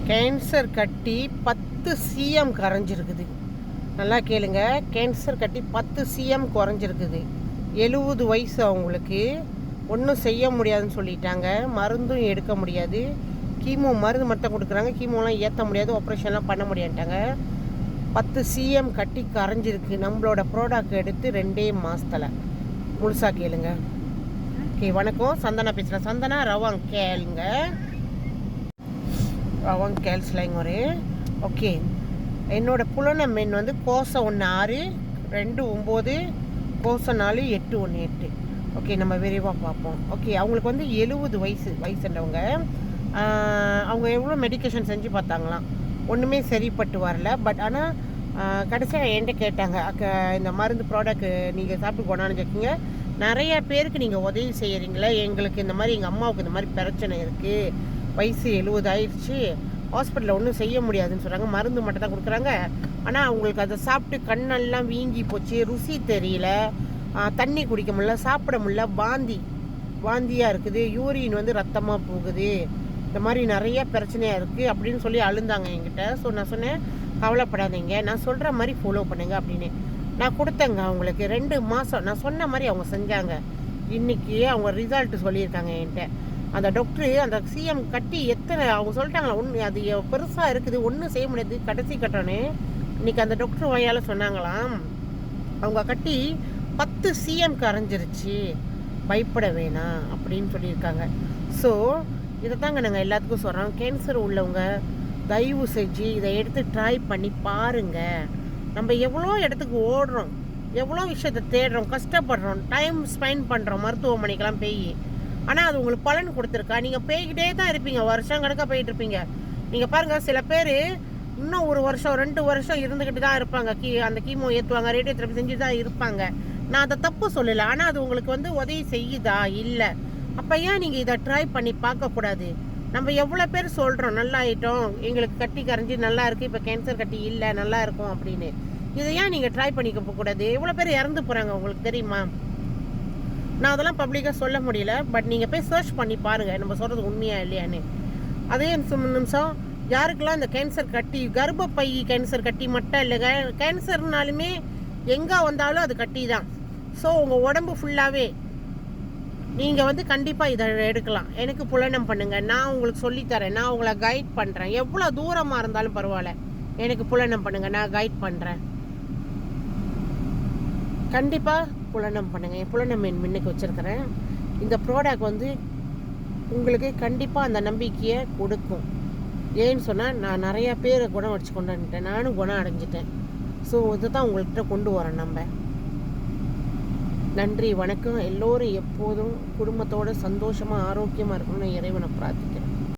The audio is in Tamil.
கேன்சர் கட்டி 10 cm கரைஞ்சிருக்குது. நல்லா கேளுங்க. கேன்சர் கட்டி 10 cm குறைஞ்சிருக்குது. 70 வயசு அவங்களுக்கு. ஒன்றும் செய்ய முடியாதுன்னு சொல்லிட்டாங்க. மருந்தும் எடுக்க முடியாது. கீமோ மருந்து மட்டும் கொடுக்குறாங்க. கீமோலாம் ஏற்ற முடியாது, ஆப்ரேஷன்லாம் பண்ண முடியாட்டாங்க. 10 cm கட்டி கரைஞ்சிருக்கு. நம்மளோட ப்ராடக்ட் எடுத்து 2 மாதத்தில். முழுசாக கேளுங்க. ஓகே, வணக்கம். சந்தனா பேசுகிறேன். சந்தனா ரவாங் கேளுங்க. ரவாங் கேல்ஸ்லைங்க ஒரு ஓகே. என்னோடய புலன மென் வந்து கோசம் 1 6 2 9 கோசம் 4 8 1 8. ஓகே, நம்ம விரைவாக பார்ப்போம். ஓகே, அவங்களுக்கு வந்து 70 வயசுன்றவங்க. அவங்க எவ்வளோ மெடிக்கேஷன் செஞ்சு பார்த்தாங்களாம், ஒன்றுமே சரிப்பட்டு வரல. பட் ஆனால் கடைசியாக என்கிட்ட கேட்டாங்க, இந்த மருந்து ப்ராடக்ட் நீங்கள் சாப்பிட்டு கொண்டாந்துருக்கீங்க, நிறைய பேருக்கு நீங்கள் உதவி செய்கிறீங்களே, எங்களுக்கு இந்த மாதிரி எங்கள் அம்மாவுக்கு இந்த மாதிரி பிரச்சனை இருக்குது, வயசு 70 ஆயிடுச்சு, ஹாஸ்பிட்டலில் ஒன்றும் செய்ய முடியாதுன்னு சொல்கிறாங்க, மருந்து மட்டும் தான் கொடுக்குறாங்க. ஆனால் அவங்களுக்கு அதை சாப்பிட்டு கண்ணெல்லாம் வீங்கி போச்சு, ருசி தெரியல, தண்ணி குடிக்க முடியல, சாப்பிட முடியல, வாந்தியாக இருக்குது, யூரின் வந்து ரத்தமாக போகுது, இந்த மாதிரி நிறைய பிரச்சனையாக இருக்குது அப்படின்னு சொல்லி அழுந்தாங்க என்கிட்ட. ஸோ நான் சொன்னேன், கவலைப்படாதீங்க, நான் சொல்கிற மாதிரி ஃபாலோ பண்ணுங்க அப்படின்னு. நான் கொடுத்தேங்க அவங்களுக்கு 2 மாதம். நான் சொன்ன மாதிரி அவங்க செஞ்சாங்க. இன்றைக்கி அவங்க ரிசல்ட் சொல்லியிருக்காங்க என்கிட்ட. அந்த டாக்டரு அந்த சிஎம் கட்டி எத்தனை அவங்க சொல்லிட்டாங்களா, ஒன்று அது பெருசாக இருக்குது, ஒன்றும் செய்ய முடியாது, கடைசி கட்டணே. இன்றைக்கி அந்த டாக்டர் வாயால் சொன்னாங்களாம், அவங்க கட்டி 10 cm கரைஞ்சிருச்சு, பயப்பட வேணாம் அப்படின்னு சொல்லியிருக்காங்க. ஸோ இதை தாங்க நாங்கள் எல்லாத்துக்கும் சொல்கிறோம். கேன்சர் உள்ளவங்க தயவு செஞ்சு இதை எடுத்து ட்ரை பண்ணி பாருங்கள். நம்ம எவ்வளோ இடத்துக்கு ஓடுறோம், எவ்வளோ விஷயத்தை தேடுறோம், கஷ்டப்படுறோம், டைம் ஸ்பெண்ட் பண்ணுறோம் மருத்துவமனைக்கெல்லாம் போய். ஆனால் அது உங்களுக்கு பலன் கொடுத்துருக்கா? நீங்கள் போய்கிட்டே தான் இருப்பீங்க, வருஷம் கணக்காக போயிட்டு இருப்பீங்க. நீங்கள் பாருங்கள், சில பேர் இன்னும் 1 வருஷம் 2 வருஷம் இருந்துக்கிட்டு தான் இருப்பாங்க. அந்த கீமோ ஏற்றுவாங்க, ரேடியோ தெரப்பி செஞ்சு தான் இருப்பாங்க. நான் அதை தப்பு சொல்லலை. ஆனால் அது உங்களுக்கு வந்து உதவி செய்யுதா? இல்லை. அப்போ ஏன் நீங்கள் இதை ட்ரை பண்ணி பார்க்கக்கூடாது? நம்ம எவ்வளோ பேர் சொல்கிறோம், நல்லா ஆகிட்டோம், எங்களுக்கு கட்டி கரைஞ்சி நல்லா இருக்குது, இப்போ கேன்சர் கட்டி இல்லை, நல்லா இருக்கும் அப்படின்னு. இதை ஏன் நீங்கள் ட்ரை பண்ணிக்க போகக்கூடாது? எவ்வளோ பேர் இறந்து போகிறாங்க உங்களுக்கு தெரியுமா? நான் அதெல்லாம் பப்ளிக்காக சொல்ல முடியல. பட் நீங்கள் போய் சர்ச் பண்ணி பாருங்கள், நம்ம சொல்கிறது உண்மையா இல்லையான்னு. அதே நிமிஷம் யாருக்கெல்லாம் இந்த கேன்சர் கட்டி, கர்ப்பப்பை கேன்சர் கட்டி மட்டும் இல்லை, கேன்சர்னாலுமே எங்கே வந்தாலும் அது கட்டி தான். ஸோ உங்கள் உடம்பு ஃபுல்லாகவே நீங்கள் வந்து கண்டிப்பாக இதை எடுக்கலாம். எனக்கு புலனம் பண்ணுங்கள், நான் உங்களுக்கு சொல்லித்தரேன், நான் உங்களை கைட் பண்ணுறேன். எவ்வளோ தூரமாக இருந்தாலும் பரவாயில்ல, எனக்கு புலனம் பண்ணுங்கள், நான் கைட் பண்ணுறேன். கண்டிப்பாக புலனம் பண்ணுங்கள். என் புலனம் என் முன்னுக்கு வச்சுருக்கிறேன். இந்த ப்ராடக்ட் வந்து உங்களுக்கு கண்டிப்பாக அந்த நம்பிக்கையை கொடுக்கும். ஏன்னு சொன்னால், நான் நிறையா பேரை குணம் அடிச்சு கொண்டு வந்துட்டேன், நானும் குணம் அடைஞ்சிட்டேன். ஸோ இதை தான் உங்கள்கிட்ட கொண்டு வரோம் நம்ம. நன்றி, வணக்கம். எல்லோரும் எப்போதும் குடும்பத்தோடு சந்தோஷமாக ஆரோக்கியமாக இருக்கணும்னு இறைவனை பிரார்த்திக்கிறேன்.